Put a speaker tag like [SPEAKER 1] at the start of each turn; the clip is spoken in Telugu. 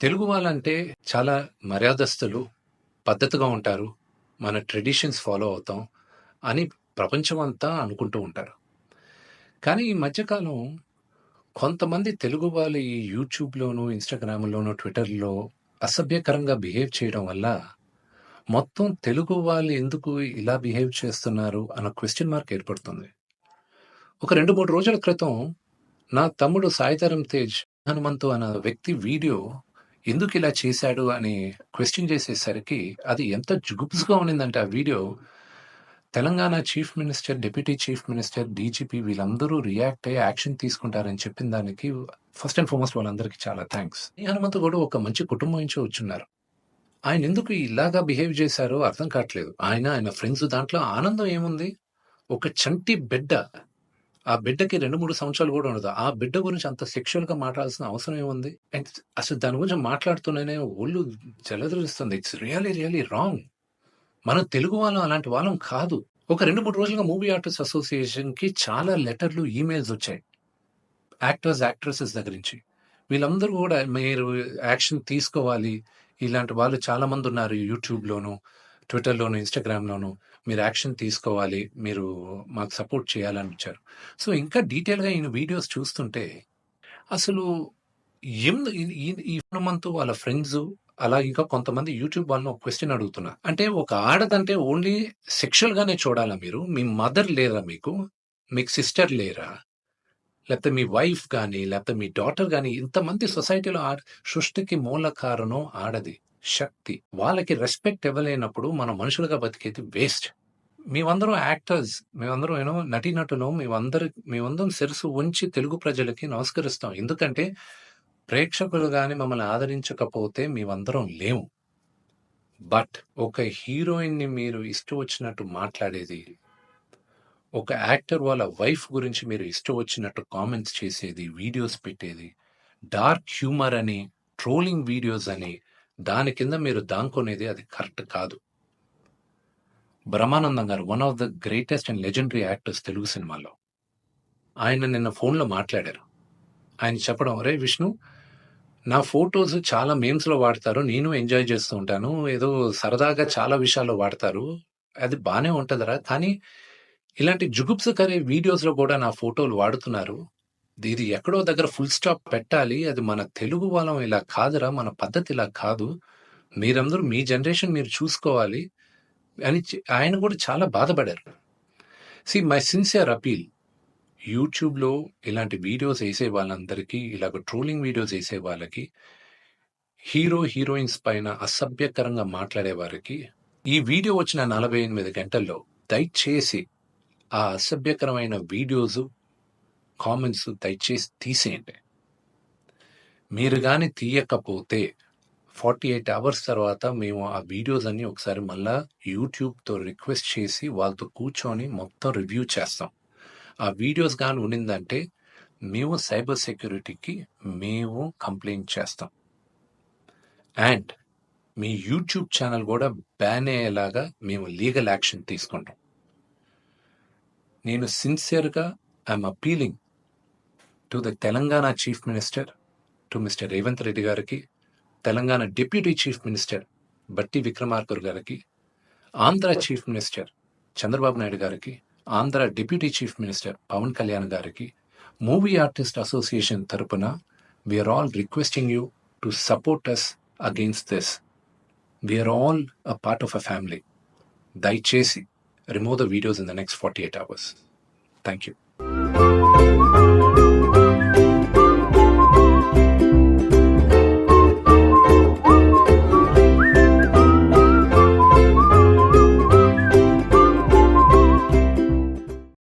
[SPEAKER 1] తెలుగు వాళ్ళంటే చాలా మర్యాదస్తులు, పద్ధతిగా ఉంటారు. మన ట్రెడిషన్స్ ఫాలో అవుతాం అని ప్రపంచమంతా అనుకుంటూ ఉంటారు. కానీ ఈ మధ్యకాలం కొంతమంది తెలుగు వాళ్ళు ఈ యూట్యూబ్‌లోను, ఇన్‌స్టాగ్రామ్‌లోను, ట్విట్టర్‌లో అసభ్యకరంగా బిహేవ్ చేయడం వల్ల మొత్తం తెలుగు వాళ్ళు ఎందుకు ఇలా బిహేవ్ చేస్తున్నారు అన్న క్వెషన్ మార్క్ ఏర్పడుతుంది. ఒక 2, 3 రోజుల క్రితం నా తమ్ముడు 'సాయిధరమ్ తేజ్' హనుమంతు అన్న వ్యక్తి వీడియో ఎందుకిలా చేశాడు అని క్వెషన్ చేసేసరికి అది ఎంత జుగుప్స్‌గా ఉండిందంటే ఆ video, Telangana chief minister, deputy chief minister, DGP వీళ్ళందరూ రియాక్ట్ అయ్యి యాక్షన్ తీసుకుంటారని చెప్పిన దానికి ఫస్ట్ అండ్ ఫార్మోస్ట్ వాళ్ళందరికీ చాలా థాంక్స్. ఈ హనుమంతు గూడా ఒక మంచి కుటుంబం నుంచి వచ్చున్నారు. ఆయనెందుకు ఇలాగా బిహేవ్ చేశారో అర్థం కాట్లేదు. ఆయన ఫ్రెండ్స్ దాంట్లో ఆనందం ఏముంది? ఒక చంటి బిడ్డ. ఆ బిడ్డకి 2, 3 సంవత్సరాలు గూడా ఉండదు. ఆ బిడ్డ గురించి అంత సెక్సువల్‌గా మాట్లాడాల్సిన అవసరం ఏముంది? అండ్ అసలు దాని గురించి మాట్లాడుతూనే ఒళ్ళు జలధరిస్తుంది. It's really, really wrong. మనం తెలుగు వాళ్ళం అలాంటి వాళ్ళం కాదు. ఒక 2, 3 రోజులుగా మూవీ ఆర్టిస్ట్ అసోసియేషన్‌కి చాలా లెటర్‌లు, ఈమెయిల్స్ వచ్చాయి. యాక్టర్స్, యాక్ట్రెసెస్ దగ్గర నుంచి. వీళ్ళందరూ గూడా మీరు యాక్షన్ తీసుకోవాలి. ఇలాంటి వాళ్ళు చాలా మందున్నారు యూట్యూబ్‌లోను, ట్విట్టర్‌లోను, ఇన్‌స్టాగ్రామ్‌లోను. మీరు యాక్షన్ తీసుకోవాలి. మీరు మాకు సపోర్ట్ చేయాలని వచ్చారు. సో, ఇంకా డీటెయిల్‌గా ఈయన వీడియోస్ చూస్తుంటే అసలు ఈ హనుమంతు వాళ్ళ ఫ్రెండ్సు, అలా ఇంకా కొంతమంది యూట్యూబ్ వాళ్ళని ఒక క్వెషన్ అడుగుతున్నా. అంటే ఒక ఆడదంటే ఓన్లీ సెక్షువల్‌గానే చూడాలా మీరు? మీ మదర్ లేరా మీకు? మీకు సిస్టర్ లేరా? లేకపోతే మీ వైఫ్ గాని, లేకపోతే మీ డాటర్ గాని, ఇంతమంది సొసైటీలో సృష్టికి మూల కారణం ఆడది. శక్తి. వాళ్ళకి రెస్పెక్ట్ ఇవ్వలేనప్పుడు మనం మనుషులుగా బతికేది వేస్ట్. మేమందరం యాక్టర్స్. మేమందరం నటీనటులం. మేమందరం శిరస్సు వంచి తెలుగు ప్రజలకి నమస్కరిస్తాం. ఎందుకంటే ప్రేక్షకులు గాని మమ్మల్ని ఆదరించకపోతే మేమందరం లేము. బట్ ఒక హీరోయిన్‌ని మీరు ఇష్టం వచ్చినట్టు మాట్లాడేది, ఒక యాక్టర్ వాళ్ళ వైఫ్ గురించి మీరు ఇష్టం వచ్చినట్టు కామెంట్స్ చేసేది, వీడియోస్ పెట్టేది, డార్క్ హ్యూమర్ అని, ట్రోలింగ్ వీడియోస్ అని, దాని కింద మీరు దాంకునేది అది కరెక్ట్ కాదు. బ్రహ్మానందం గారు one of the greatest and legendary actors Telugu సినిమాలో. ఆయన నిన్న ఫోన్‌లో మాట్లాడారు. ఆయన చెప్పడం, "ఒరేయ్ విష్ణు, నా ఫోటోస్ చాలా మీమ్స్‌లో వాడతారు. నేను ఎంజాయ్ చేస్తూ ఉంటాను. ఏదో సరదాగా చాలా విషయాల్లో వాడతారు. అది బానే ఉంటదిరా. కానీ ఇలాంటి జుగుప్సకర వీడియోస్‌లో కూడా నా ఫోటోలు వాడుతున్నారు. ఇది ఎక్కడో దగ్గర ఫుల్ స్టాప్ పెట్టాలి. అది మన తెలుగు వాళ్ళం ఇలా కాదురా! మన పద్ధతి ఇలా కాదు. మీరందరూ మీ జనరేషన్ మీరు చూసుకోవాలి" అని ఆయన కూడా చాలా బాధపడారు. మై సిన్సియర్ అపీల్, యూట్యూబ్‌లో ఇలాంటి వీడియోస్ ఏసే వాళ్ళందరికీ, ఇలాగ ట్రోలింగ్ వీడియోస్ ఏసే వాళ్ళకి, హీరో, హీరోయిన్స్ పైన అసభ్యకరంగా మాట్లాడే వారికి, ఈ వీడియో వచ్చిన 48 గంటల్లో దయచేసి ఆ అసభ్యకరమైన వీడియోసు, కామెంట్స్ దయచేసి తీసేయండి. మీరు గాని తీయకపోతే 48 అవర్స్ తర్వాత మేము ఆ వీడియోస్ అన్నీ ఒకసారి మళ్ళా యూట్యూబ్‌తో రిక్వెస్ట్ చేసి వాళ్ళతో కూర్చొని మొత్తం రివ్యూ చేస్తాం. ఆ వీడియోస్ గాని ఉండిందంటే మేము సైబర్ సెక్యూరిటీకి మేము కంప్లెయింట్ చేస్తాం. అండ్ మీ యూట్యూబ్ ఛానల్ కూడా బ్యాన్ అయ్యేలాగా మేము లీగల్ యాక్షన్ తీసుకుంటాం. నేను సిన్సియర్‌గా I'm appealing to the Telangana chief minister, to mister Revanth Reddy గారికి, Telangana deputy chief minister Bhatti Vikramarka గారికి, ఆంధ్ర చీఫ్ మినిస్టర్ చంద్రబాబు నాయుడు గారికి, Andhra deputy chief minister Pawan Kalyan గారికి, మూవీ ఆర్టిస్ట్ అసోసియేషన్ తరపున we're all requesting you to support us against this. We're all a part of a family. దయచేసి remove the videos in the next 48 hours. Thank you.